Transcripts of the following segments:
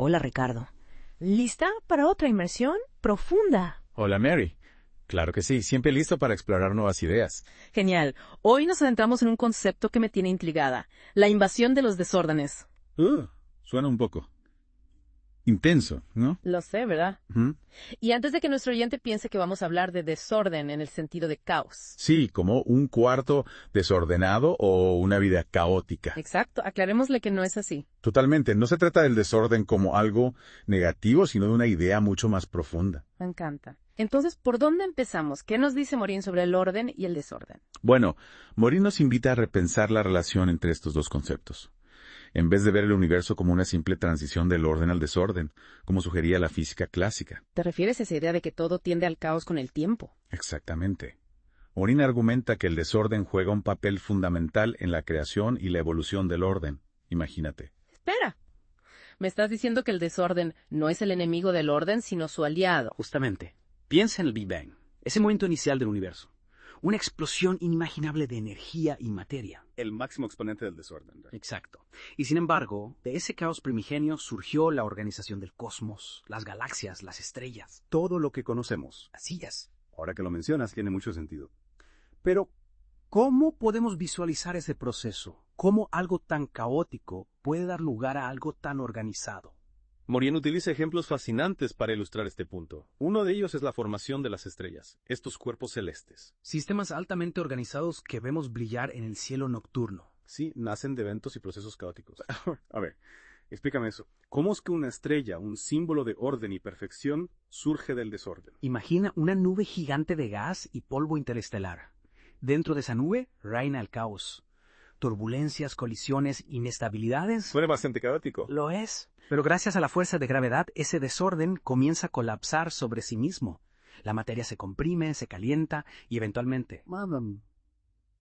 Hola, Ricardo. ¿Lista para otra inmersión profunda? Hola, Mary. Claro que sí, siempre listo para explorar nuevas ideas. Genial. Hoy nos adentramos en un concepto que me tiene intrigada. La invasión de los desórdenes. Suena un poco intenso, ¿no? Lo sé, ¿verdad? Ujú. Y antes de que nuestro oyente piense que vamos a hablar de desorden en el sentido de caos. Sí, como un cuarto desordenado o una vida caótica. Exacto. Aclarémosle que no es así. Totalmente, no se trata del desorden como algo negativo, sino de una idea mucho más profunda. Me encanta. Entonces, ¿por dónde empezamos? ¿Qué nos dice Morín sobre el orden y el desorden? Bueno, Morin nos invita a repensar la relación entre estos dos conceptos. En vez de ver el universo como una simple transición del orden al desorden, como sugería la física clásica. ¿Te refieres a esa idea de que todo tiende al caos con el tiempo? Exactamente. Morin argumenta que el desorden juega un papel fundamental en la creación y la evolución del orden. Imagínate. Espera. ¿Me estás diciendo que el desorden no es el enemigo del orden, sino su aliado? Justamente. Piensa en el Big Bang, ese momento inicial del universo. Una explosión inimaginable de energía y materia. El máximo exponente del desorden, ¿verdad? Exacto. Y sin embargo, de ese caos primigenio surgió la organización del cosmos, las galaxias, las estrellas. Todo lo que conocemos. Así es. Ahora que lo mencionas, tiene mucho sentido. Pero, ¿cómo podemos visualizar ese proceso? ¿Cómo algo tan caótico puede dar lugar a algo tan organizado? Morin utiliza ejemplos fascinantes para ilustrar este punto. Uno de ellos es la formación de las estrellas, estos cuerpos celestes. Sistemas altamente organizados que vemos brillar en el cielo nocturno. Sí, nacen de eventos y procesos caóticos. A ver, explícame eso. ¿Cómo es que una estrella, un símbolo de orden y perfección, surge del desorden? Imagina una nube gigante de gas y polvo interestelar. Dentro de esa nube reina el caos. Turbulencias, colisiones, inestabilidades. Suena bastante caótico. Lo es. Pero gracias a la fuerza de gravedad, ese desorden comienza a colapsar sobre sí mismo. La materia se comprime, se calienta y eventualmente...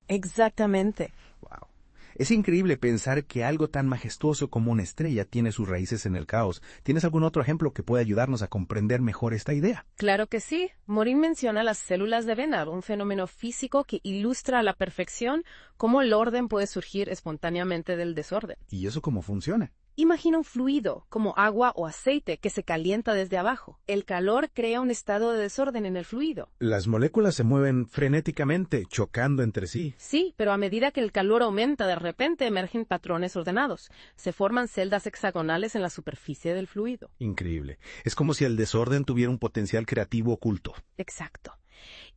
Exactamente. Wow. Es increíble pensar que algo tan majestuoso como una estrella tiene sus raíces en el caos. ¿Tienes algún otro ejemplo que pueda ayudarnos a comprender mejor esta idea? Claro que sí. Morín menciona las células de Bénard, un fenómeno físico que ilustra a la perfección cómo el orden puede surgir espontáneamente del desorden. ¿Y eso cómo funciona? Imagina un fluido, como agua o aceite, que se calienta desde abajo. El calor crea un estado de desorden en el fluido. Las moléculas se mueven frenéticamente, chocando entre sí. Sí, pero a medida que el calor aumenta, de repente emergen patrones ordenados. Se forman celdas hexagonales en la superficie del fluido. Increíble. Es como si el desorden tuviera un potencial creativo oculto. Exacto.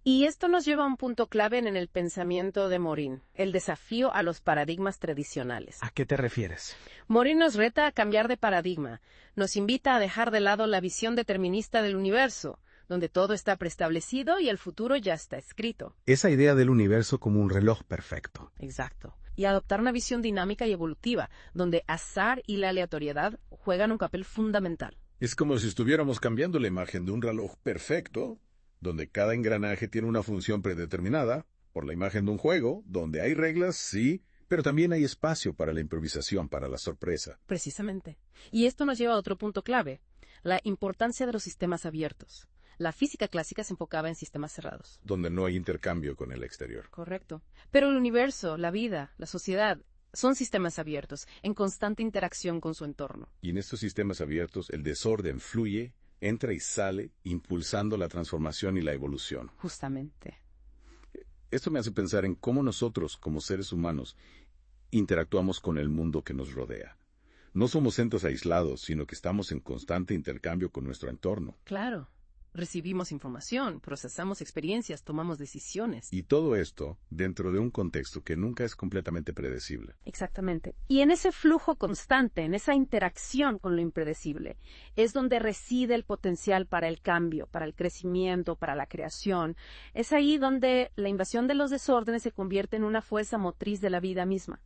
Y esto nos lleva a un punto clave en el pensamiento de Morín, el desafío a los paradigmas tradicionales. ¿A qué te refieres? Morín nos reta a cambiar de paradigma, nos invita a dejar de lado la visión determinista del universo, donde todo está preestablecido y el futuro ya está escrito. Esa idea del universo como un reloj perfecto. Exacto. Y adoptar una visión dinámica y evolutiva, donde azar y la aleatoriedad juegan un papel fundamental. Es como si estuviéramos cambiando la imagen de un reloj perfecto, donde cada engranaje tiene una función predeterminada, por la imagen de un juego, donde hay reglas, sí, pero también hay espacio para la improvisación, para la sorpresa. Precisamente. Y esto nos lleva a otro punto clave, la importancia de los sistemas abiertos. La física clásica se enfocaba en sistemas cerrados. Donde no hay intercambio con el exterior. Correcto. Pero el universo, la vida, la sociedad, son sistemas abiertos, en constante interacción con su entorno. Y en estos sistemas abiertos el desorden fluye, entra y sale, impulsando la transformación y la evolución. Justamente. Esto me hace pensar en cómo nosotros, como seres humanos, interactuamos con el mundo que nos rodea. No somos entes aislados, sino que estamos en constante intercambio con nuestro entorno. Claro. Recibimos información, procesamos experiencias, tomamos decisiones. Y todo esto dentro de un contexto que nunca es completamente predecible. Exactamente. Y en ese flujo constante, en esa interacción con lo impredecible, es donde reside el potencial para el cambio, para el crecimiento, para la creación. Es ahí donde la invasión de los desórdenes se convierte en una fuerza motriz de la vida misma.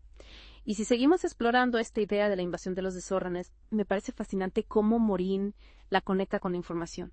Y si seguimos explorando esta idea de la invasión de los desórdenes, me parece fascinante cómo Morín la conecta con la información.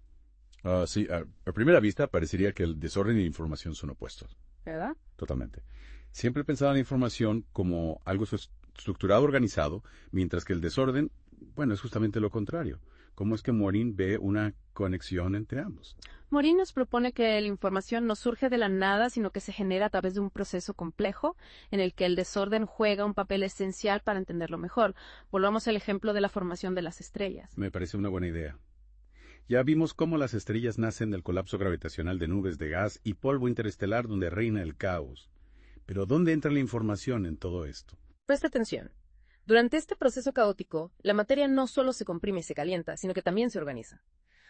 Sí, a primera vista parecería que el desorden y la información son opuestos. ¿Verdad? Totalmente. Siempre he pensado en la información como algo estructurado, organizado, mientras que el desorden Bueno, es justamente lo contrario. ¿Cómo es que Morin ve una conexión entre ambos? Morin nos propone que la información no surge de la nada, sino que se genera a través de un proceso complejo en el que el desorden juega un papel esencial para entenderlo mejor. Volvamos al ejemplo de la formación de las estrellas. Me parece una buena idea. Ya vimos cómo las estrellas nacen del colapso gravitacional de nubes de gas y polvo interestelar donde reina el caos. Pero ¿dónde entra la información en todo esto? Presta atención. Durante este proceso caótico, la materia no solo se comprime y se calienta, sino que también se organiza.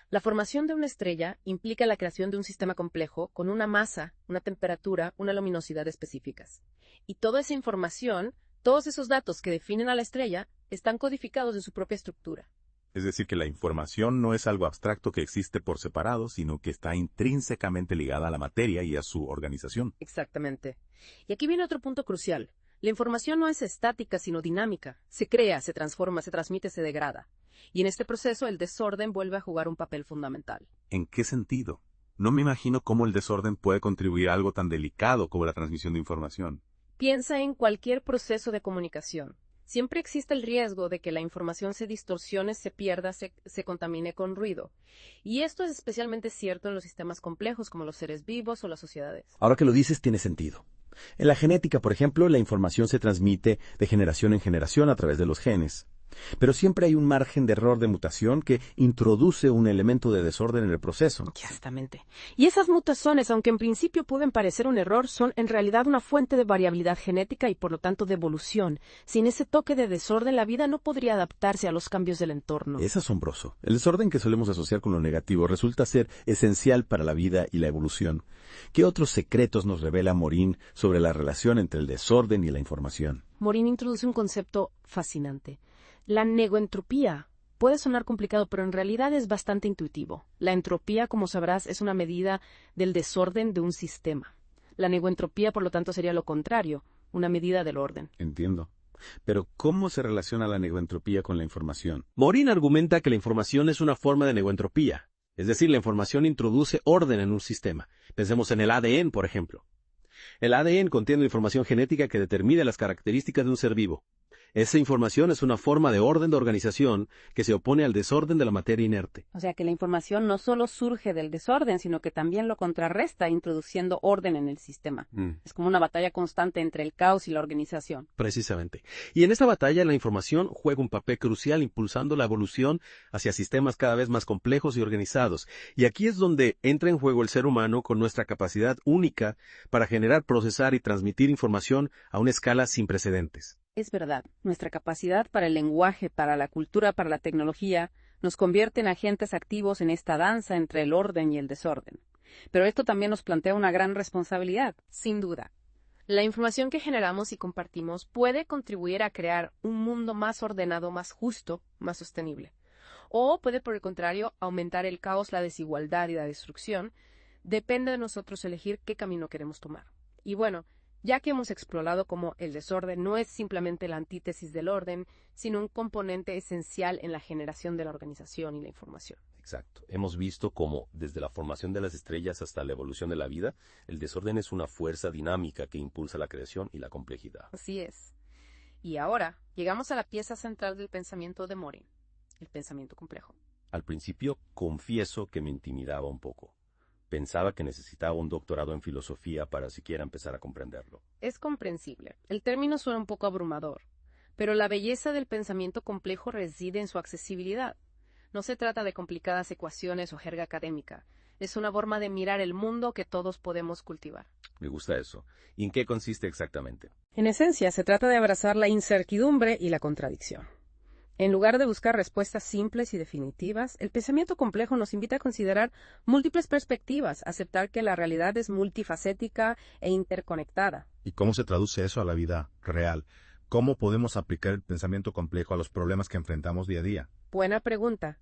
La formación de una estrella implica la creación de un sistema complejo con una masa, una temperatura, una luminosidad específicas. Y toda esa información, todos esos datos que definen a la estrella, están codificados en su propia estructura. Es decir, que la información no es algo abstracto que existe por separado, sino que está intrínsecamente ligada a la materia y a su organización. Exactamente. Y aquí viene otro punto crucial. La información no es estática, sino dinámica. Se crea, se transforma, se transmite, se degrada. Y en este proceso el desorden vuelve a jugar un papel fundamental. ¿En qué sentido? No me imagino cómo el desorden puede contribuir a algo tan delicado como la transmisión de información. Piensa en cualquier proceso de comunicación. Siempre existe el riesgo de que la información se distorsione, se pierda, se contamine con ruido. Y esto es especialmente cierto en los sistemas complejos como los seres vivos o las sociedades. Ahora que lo dices, tiene sentido. En la genética, por ejemplo, la información se transmite de generación en generación a través de los genes. Pero siempre hay un margen de error de mutación que introduce un elemento de desorden en el proceso. Exactamente. Y esas mutaciones, aunque en principio pueden parecer un error, son en realidad una fuente de variabilidad genética y por lo tanto de evolución. Sin ese toque de desorden, la vida no podría adaptarse a los cambios del entorno. Es asombroso. El desorden que solemos asociar con lo negativo resulta ser esencial para la vida y la evolución. ¿Qué otros secretos nos revela Morin sobre la relación entre el desorden y la información? Morin introduce un concepto fascinante. La negoentropía. Puede sonar complicado, pero en realidad es bastante intuitivo. La entropía, como sabrás, es una medida del desorden de un sistema. La negoentropía, por lo tanto, sería lo contrario, una medida del orden. Entiendo. Pero ¿cómo se relaciona la negoentropía con la información? Morin argumenta que la información es una forma de negoentropía. Es decir, la información introduce orden en un sistema. Pensemos en el ADN, por ejemplo. El ADN contiene información genética que determina las características de un ser vivo. Esa información es una forma de orden de organización que se opone al desorden de la materia inerte. O sea que la información no solo surge del desorden, sino que también lo contrarresta, introduciendo orden en el sistema. Es como una batalla constante entre el caos y la organización. Precisamente. Y en esta batalla la información juega un papel crucial impulsando la evolución hacia sistemas cada vez más complejos y organizados. Y aquí es donde entra en juego el ser humano con nuestra capacidad única para generar, procesar y transmitir información a una escala sin precedentes. Es verdad, nuestra capacidad para el lenguaje, para la cultura, para la tecnología, nos convierte en agentes activos en esta danza entre el orden y el desorden. Pero esto también nos plantea una gran responsabilidad. Sin duda. La información que generamos y compartimos puede contribuir a crear un mundo más ordenado, más justo, más sostenible. O puede, por el contrario, aumentar el caos, la desigualdad y la destrucción. Depende de nosotros elegir qué camino queremos tomar. Y bueno, ya que hemos explorado cómo el desorden no es simplemente la antítesis del orden, sino un componente esencial en la generación de la organización y la información. Exacto. Hemos visto cómo, desde la formación de las estrellas hasta la evolución de la vida, el desorden es una fuerza dinámica que impulsa la creación y la complejidad. Así es. Y ahora, llegamos a la pieza central del pensamiento de Morin, el pensamiento complejo. Al principio, confieso que me intimidaba un poco. Pensaba que necesitaba un doctorado en filosofía para siquiera empezar a comprenderlo. Es comprensible. El término suena un poco abrumador, pero la belleza del pensamiento complejo reside en su accesibilidad. No se trata de complicadas ecuaciones o jerga académica. Es una forma de mirar el mundo que todos podemos cultivar. Me gusta eso. ¿Y en qué consiste exactamente? En esencia, se trata de abrazar la incertidumbre y la contradicción. En lugar de buscar respuestas simples y definitivas, el pensamiento complejo nos invita a considerar múltiples perspectivas, aceptar que la realidad es multifacética e interconectada. ¿Y cómo se traduce eso a la vida real? ¿Cómo podemos aplicar el pensamiento complejo a los problemas que enfrentamos día a día? Buena pregunta.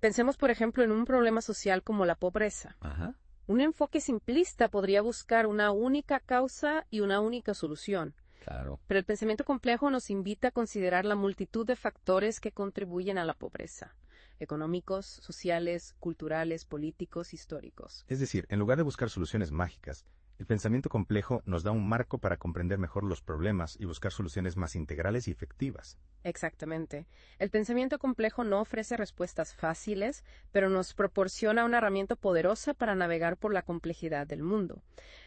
Pensemos, por ejemplo, en un problema social como la pobreza. Ajá. Un enfoque simplista podría buscar una única causa y una única solución. Claro. Pero el pensamiento complejo nos invita a considerar la multitud de factores que contribuyen a la pobreza. Económicos, sociales, culturales, políticos, históricos. Es decir, en lugar de buscar soluciones mágicas, El pensamiento complejo nos da un marco para comprender mejor los problemas y buscar soluciones más integrales y efectivas. Exactamente. El pensamiento complejo no ofrece respuestas fáciles, pero nos proporciona una herramienta poderosa para navegar por la complejidad del mundo.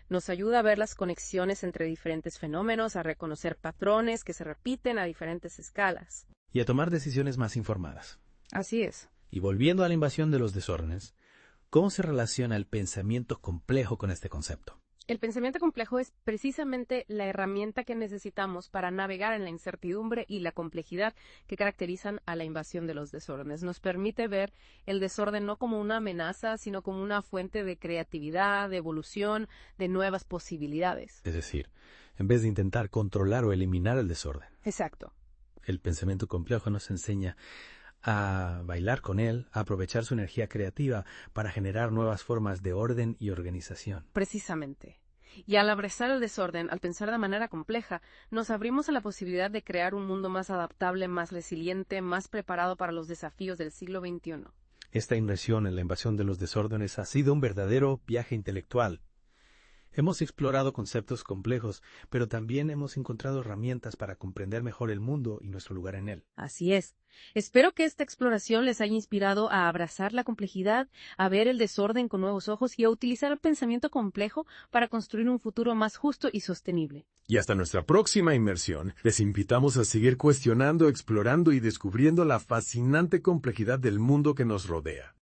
Nos ayuda a ver las conexiones entre diferentes fenómenos, a reconocer patrones que se repiten a diferentes escalas. Y a tomar decisiones más informadas. Así es. Y volviendo a la invasión de los desórdenes, ¿cómo se relaciona el pensamiento complejo con este concepto? El pensamiento complejo es precisamente la herramienta que necesitamos para navegar en la incertidumbre y la complejidad que caracterizan a la invasión de los desórdenes. Nos permite ver el desorden no como una amenaza, sino como una fuente de creatividad, de evolución, de nuevas posibilidades. Es decir, en vez de intentar controlar o eliminar el desorden. Exacto. El pensamiento complejo nos enseña a bailar con él, a aprovechar su energía creativa para generar nuevas formas de orden y organización. Precisamente. Y al abrazar el desorden, al pensar de manera compleja, nos abrimos a la posibilidad de crear un mundo más adaptable, más resiliente, más preparado para los desafíos del siglo XXI. Esta inmersión en la invasión de los desórdenes ha sido un verdadero viaje intelectual. Hemos explorado conceptos complejos, pero también hemos encontrado herramientas para comprender mejor el mundo y nuestro lugar en él. Así es. Espero que esta exploración les haya inspirado a abrazar la complejidad, a ver el desorden con nuevos ojos y a utilizar el pensamiento complejo para construir un futuro más justo y sostenible. Y hasta nuestra próxima inmersión, les invitamos a seguir cuestionando, explorando y descubriendo la fascinante complejidad del mundo que nos rodea.